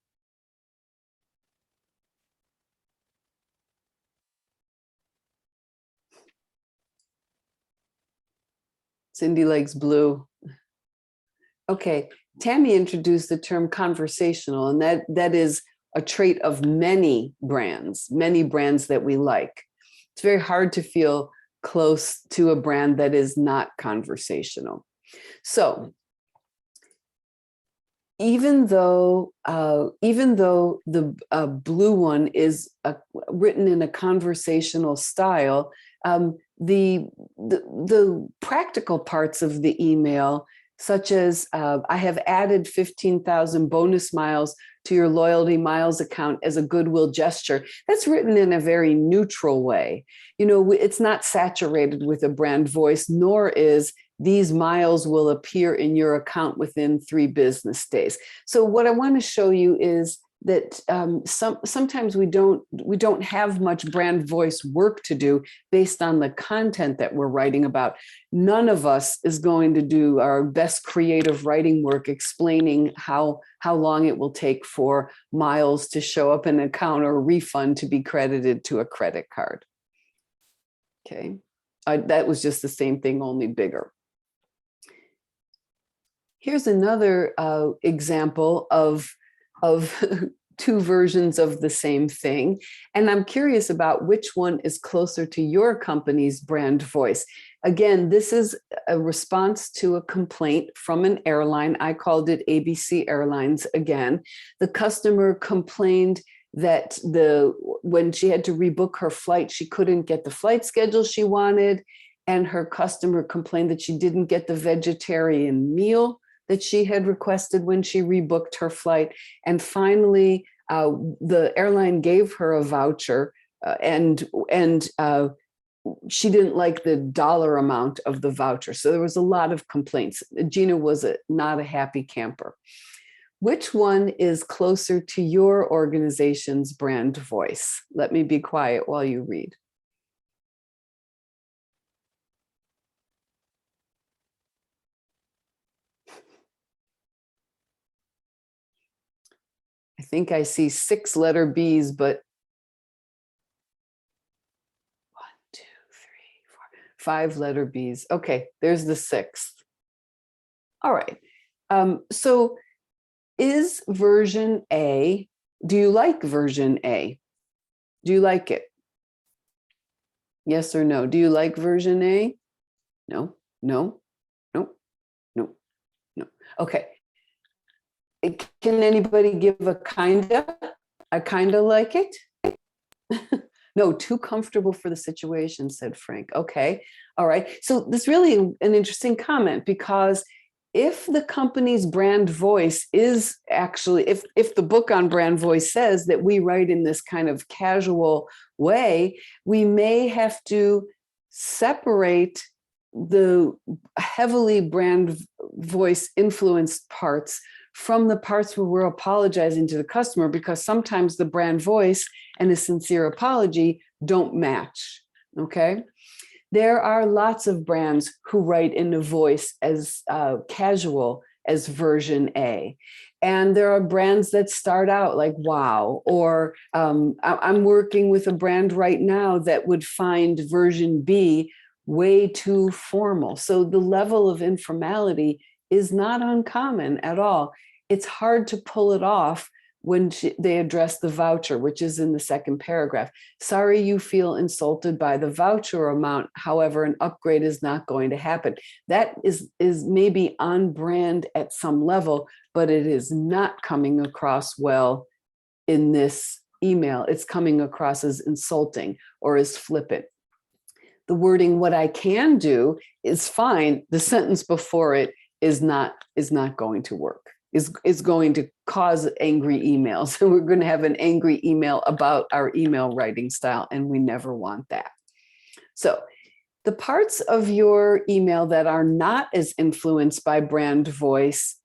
Cindy likes blue. Okay, Tammy introduced the term conversational, and that is a trait of many brands that we like. It's very hard to feel close to a brand that is not conversational. So even though the blue one is written in a conversational style, the practical parts of the email, such as I have added 15,000 bonus miles to your loyalty miles account as a goodwill gesture, that's written in a very neutral way. You know, it's not saturated with a brand voice, nor is these miles will appear in your account within 3 business days. So what I want to show you is that sometimes we don't have much brand voice work to do based on the content that we're writing about. None of us is going to do our best creative writing work explaining how long it will take for miles to show up in an account or a refund to be credited to a credit card. Okay, that was just the same thing, only bigger. Here's another example of 2 versions of the same thing. And I'm curious about which one is closer to your company's brand voice. Again, this is a response to a complaint from an airline. I called it ABC Airlines again. The customer complained that when she had to rebook her flight, she couldn't get the flight schedule she wanted. And her customer complained that she didn't get the vegetarian meal that she had requested when she rebooked her flight. And finally, the airline gave her a voucher and she didn't like the dollar amount of the voucher. So there was a lot of complaints. Gina was not a happy camper. Which one is closer to your organization's brand voice? Let me be quiet while you read. I think I see 6 letter B's, but 1, 2, 3, 4, 5 letter B's. Okay, there's the 6th. All right. So is version A, do you like version A? Do you like it? Yes or no? Do you like version A? No, no, no, no, no. Okay. Can anybody give a kinda? I kinda like it. No, too comfortable for the situation, said Frank. Okay, all right. So this is really an interesting comment, because if the company's brand voice is actually, if the book on brand voice says that we write in this kind of casual way, we may have to separate the heavily brand voice influenced parts from the parts where we're apologizing to the customer, because sometimes the brand voice and a sincere apology don't match. Okay. There are lots of brands who write in a voice as casual as version A. And there are brands that start out like, wow, or I'm working with a brand right now that would find version B way too formal. So the level of informality is not uncommon at all. It's hard to pull it off when they address the voucher, which is in the 2nd paragraph. Sorry you feel insulted by the voucher amount. However, an upgrade is not going to happen. That is maybe on brand at some level, but it is not coming across well in this email. It's coming across as insulting or as flippant. The wording, what I can do, is fine. The sentence before it is not going to work, is going to cause angry emails. And we're going to have an angry email about our email writing style, and we never want that. So the parts of your email that are not as influenced by brand voice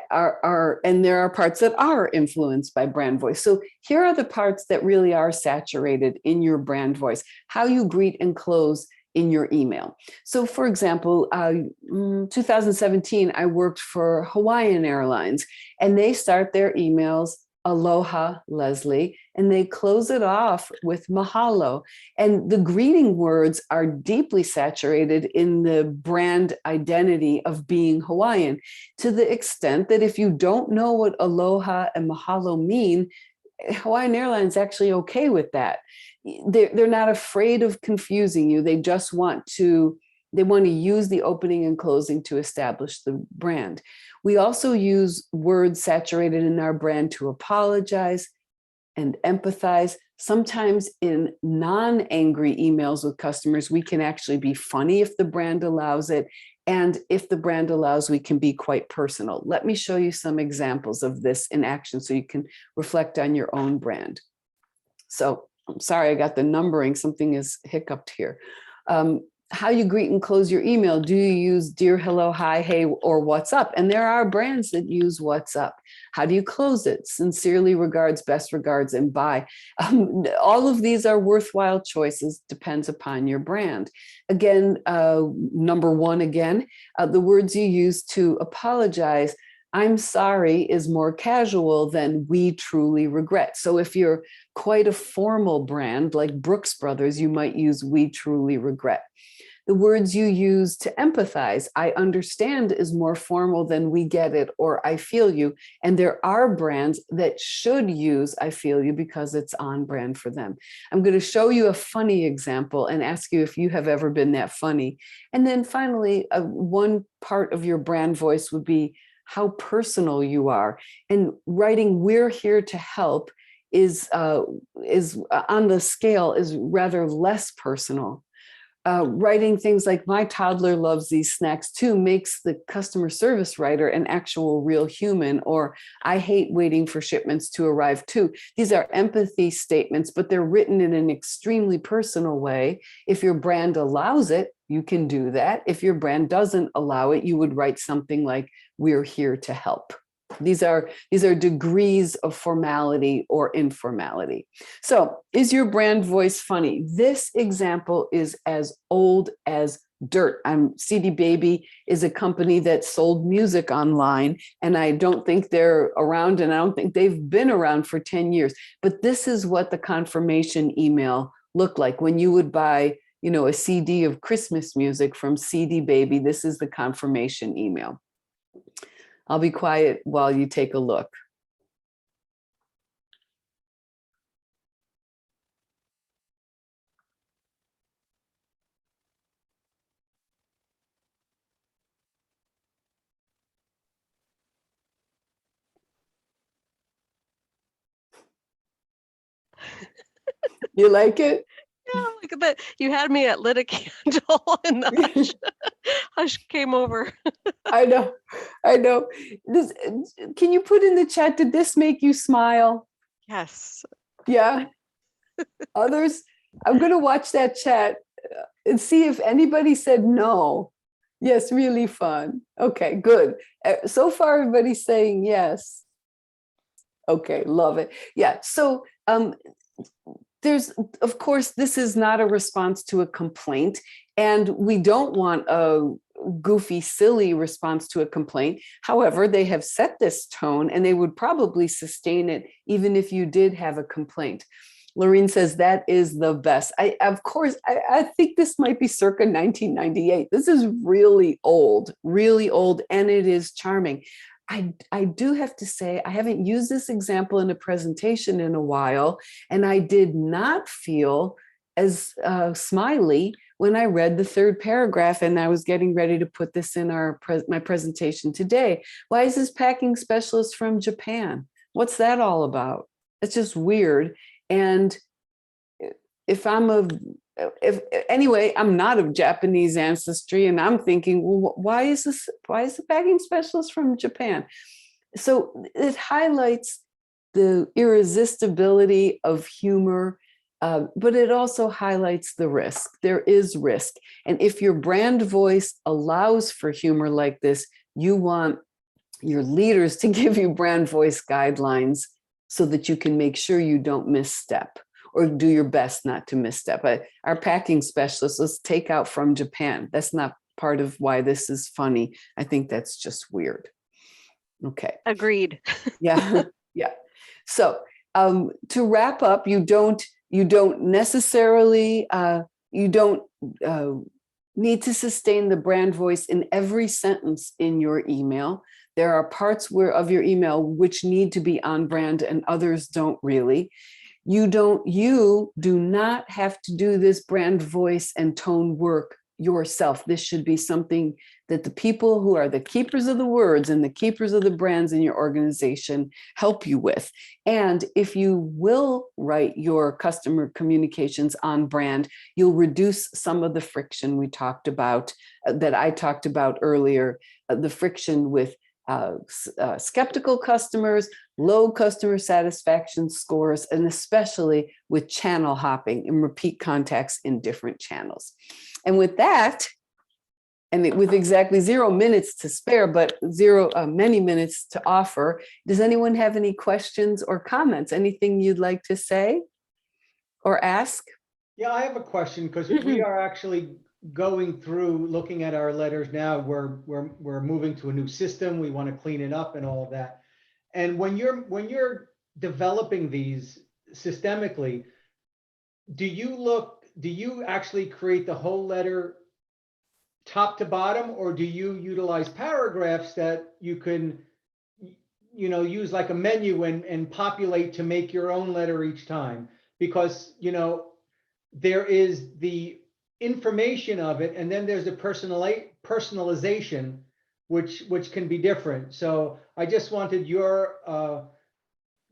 and there are parts that are influenced by brand voice. So here are the parts that really are saturated in your brand voice, how you greet and close in your email. So for example, 2017, I worked for Hawaiian Airlines, and they start their emails aloha, Leslie, and they close it off with mahalo. And the greeting words are deeply saturated in the brand identity of being Hawaiian, to the extent that if you don't know what aloha and mahalo mean, Hawaiian Airlines actually okay with that. They're not afraid of confusing you. They just want to use the opening and closing to establish the brand. We also use words saturated in our brand to apologize and empathize. Sometimes in non-angry emails with customers, we can actually be funny if the brand allows it. And if the brand allows, we can be quite personal. Let me show you some examples of this in action so you can reflect on your own brand. So I'm sorry, I got the numbering. Something is hiccuped here. How you greet and close your email. Do you use dear, hello, hi, hey, or what's up? And there are brands that use what's up. How do you close it? Sincerely regards, best regards, and bye. All of these are worthwhile choices, depends upon your brand. Again, number one, the words you use to apologize. I'm sorry is more casual than we truly regret. So if you're quite a formal brand like Brooks Brothers, you might use we truly regret. The words you use to empathize, I understand, is more formal than we get it or I feel you. And there are brands that should use I feel you because it's on brand for them. I'm going to show you a funny example and ask you if you have ever been that funny. And then finally, one part of your brand voice would be how personal you are. And writing "we're here to help" is on the scale is rather less personal. Writing things like "my toddler loves these snacks too" makes the customer service writer an actual real human, or "I hate waiting for shipments to arrive too." These are empathy statements, but they're written in an extremely personal way. If your brand allows it, you can do that. If your brand doesn't allow it, you would write something like "we're here to help." These are degrees of formality or informality. So, is your brand voice funny? This example is as old as dirt. CD Baby is a company that sold music online, and I don't think they're around, and I don't think they've been around for 10 years. But this is what the confirmation email looked like when you would buy, a CD of Christmas music from CD Baby. This is the confirmation email. I'll be quiet while you take a look. You like it? Yeah, look at that. You had me at lit a candle and the hush came over. I know. Can you put in the chat, did this make you smile? Yes. Yeah. Others? I'm going to watch that chat and see if anybody said no. Yes, really fun. Okay, good. So far, everybody's saying yes. Okay, love it. Yeah, so there's, of course, this is not a response to a complaint, and we don't want a goofy, silly response to a complaint. However, they have set this tone and they would probably sustain it even if you did have a complaint. Lorene says that is the best. I think this might be circa 1998. This is really old, and it is charming. I do have to say, I haven't used this example in a presentation in a while, and I did not feel as smiley when I read the third paragraph and I was getting ready to put this in my presentation today. Why is this packing specialist from Japan? What's that all about? It's just weird. And anyway, I'm not of Japanese ancestry, and I'm thinking, well, why is the packing specialist from Japan? So it highlights the irresistibility of humor, but it also highlights the risk. There is risk. And if your brand voice allows for humor like this, you want your leaders to give you brand voice guidelines so that you can make sure you don't misstep, or do your best not to misstep. Our packing specialist, let's take out from Japan. That's not part of why this is funny. I think that's just weird. Okay. Agreed. Yeah. Yeah. So to wrap up, you don't necessarily you don't need to sustain the brand voice in every sentence in your email. There are parts of your email which need to be on brand and others don't really. You do not have to do this brand voice and tone work yourself. This should be something that the people who are the keepers of the words and the keepers of the brands in your organization help you with. And if you will write your customer communications on brand, you'll reduce some of the friction we talked about, that I talked about earlier, the friction with skeptical customers, low customer satisfaction scores, and especially with channel hopping and repeat contacts in different channels. And with that, and with exactly 0 minutes to spare, but many minutes to offer, does anyone have any questions or comments? Anything you'd like to say or ask? Yeah, I have a question, because we are actually going through looking at our letters now. We're moving to a new system. We want to clean it up and all of that. And when you're developing these systemically, do you actually create the whole letter top to bottom, or do you utilize paragraphs that you can, use like a menu and populate to make your own letter each time? Because, there is the information of it, and then there's the personalization, which can be different. So I just wanted your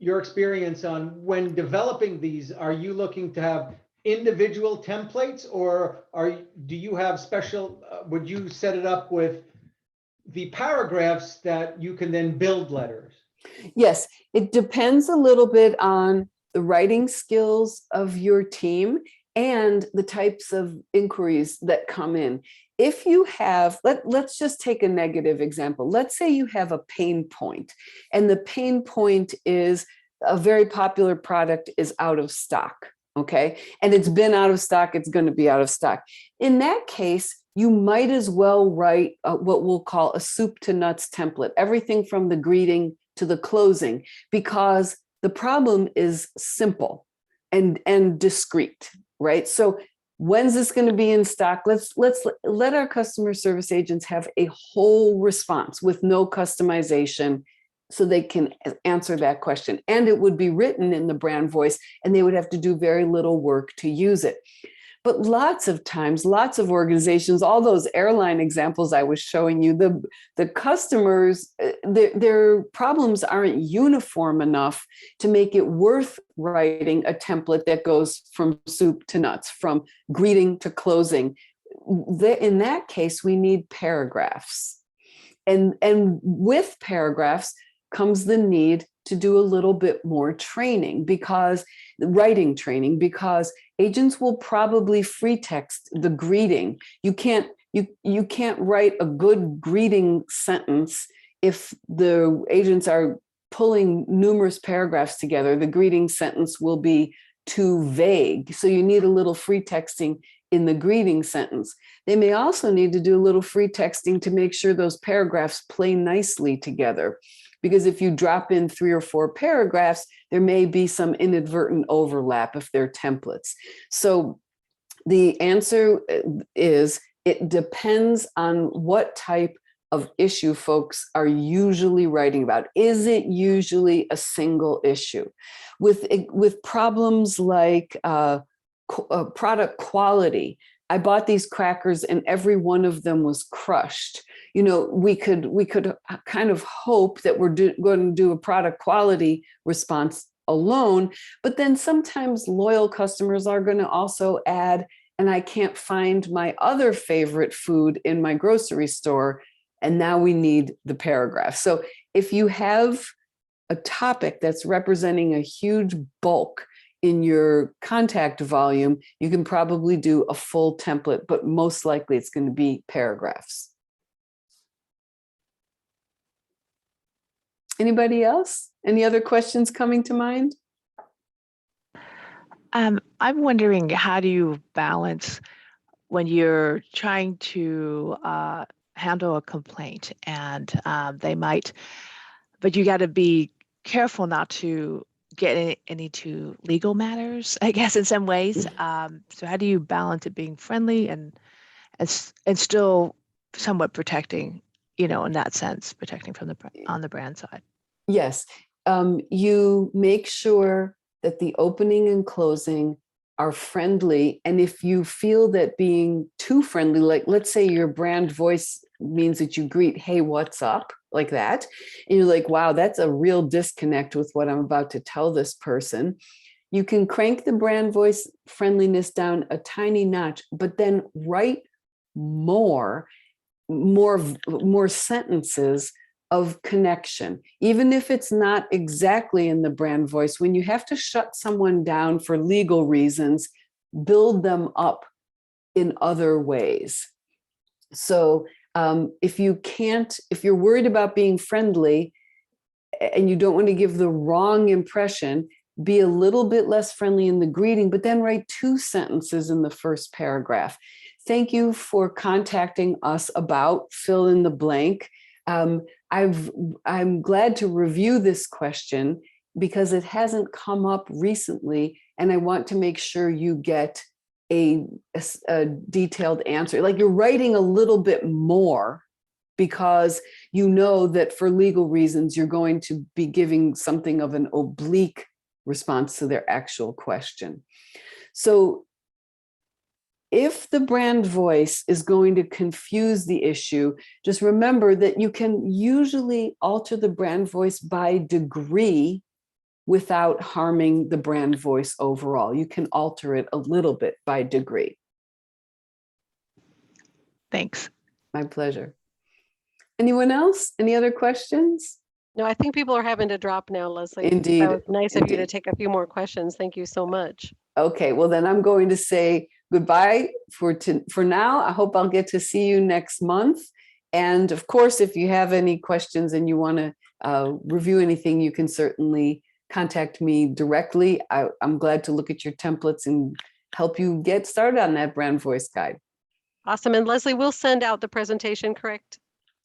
experience on, when developing these, are you looking to have individual templates, or do you have special, would you set it up with the paragraphs that you can then build letters? Yes, it depends a little bit on the writing skills of your team and the types of inquiries that come in. If you have, let's just take a negative example. Let's say you have a pain point, and the pain point is a very popular product is out of stock, okay? And it's been out of stock, it's going to be out of stock. In that case, you might as well write what we'll call a soup to nuts template, everything from the greeting to the closing, because the problem is simple and discrete, right? So when's this going to be in stock? Let's let our customer service agents have a whole response with no customization, so they can answer that question. And it would be written in the brand voice, and they would have to do very little work to use it. But lots of times, lots of organizations, all those airline examples I was showing you, the customers, their problems aren't uniform enough to make it worth writing a template that goes from soup to nuts, from greeting to closing. In that case, we need paragraphs. And with paragraphs comes the need to do a little bit more training, because writing training, because agents will probably free text the greeting. You can't write a good greeting sentence if the agents are pulling numerous paragraphs together. The greeting sentence will be too vague. So you need a little free texting in the greeting sentence. They may also need to do a little free texting to make sure those paragraphs play nicely together. Because if you drop in 3 or 4 paragraphs, there may be some inadvertent overlap if they're templates. So the answer is, it depends on what type of issue folks are usually writing about. Is it usually a single issue? With problems like product quality, I bought these crackers and every one of them was crushed. We could kind of hope that we're going to do a product quality response alone, but then sometimes loyal customers are going to also add, and I can't find my other favorite food in my grocery store, and now we need the paragraph. So if you have a topic that's representing a huge bulk in your contact volume, you can probably do a full template, but most likely it's going to be paragraphs. Anybody else? Any other questions coming to mind? I'm wondering, how do you balance when you're trying to handle a complaint, and but you got to be careful not to get into legal matters, I guess, in some ways. So how do you balance it being friendly and still somewhat protecting, in that sense, protecting from on the brand side? Yes, you make sure that the opening and closing are friendly. And if you feel that being too friendly, like let's say your brand voice means that you greet, hey, what's up? Like that. And you're like, wow, that's a real disconnect with what I'm about to tell this person. You can crank the brand voice friendliness down a tiny notch, but then write more sentences of connection, even if it's not exactly in the brand voice. When you have to shut someone down for legal reasons, build them up in other ways. So if you're worried about being friendly and you don't want to give the wrong impression, be a little bit less friendly in the greeting, but then write 2 sentences in the first paragraph. Thank you for contacting us about fill in the blank. I'm glad to review this question because it hasn't come up recently, and I want to make sure you get a detailed answer. Like you're writing a little bit more because you know that for legal reasons, you're going to be giving something of an oblique response to their actual question. So if the brand voice is going to confuse the issue, just remember that you can usually alter the brand voice by degree without harming the brand voice overall. You can alter it a little bit by degree. Thanks. My pleasure. Anyone else? Any other questions? No, I think people are having to drop now, Leslie. Indeed. That was nice of you to Indeed. take a few more questions. Thank you so much. Okay, well then I'm going to say goodbye for now. I hope I'll get to see you next month. And of course, if you have any questions and you want to review anything, you can certainly contact me directly. I'm glad to look at your templates and help you get started on that brand voice guide. Awesome. And Leslie, we'll send out the presentation, correct?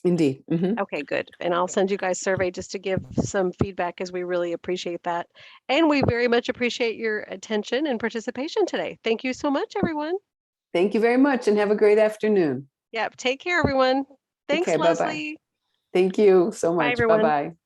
Indeed. Mhm. Okay, good. And I'll send you guys survey just to give some feedback, as we really appreciate that. And we very much appreciate your attention and participation today. Thank you so much, everyone. Thank you very much and have a great afternoon. Yep. Take care, everyone. Thanks, Okay, bye-bye. Leslie. Thank you so Bye, much. everyone. Bye-bye.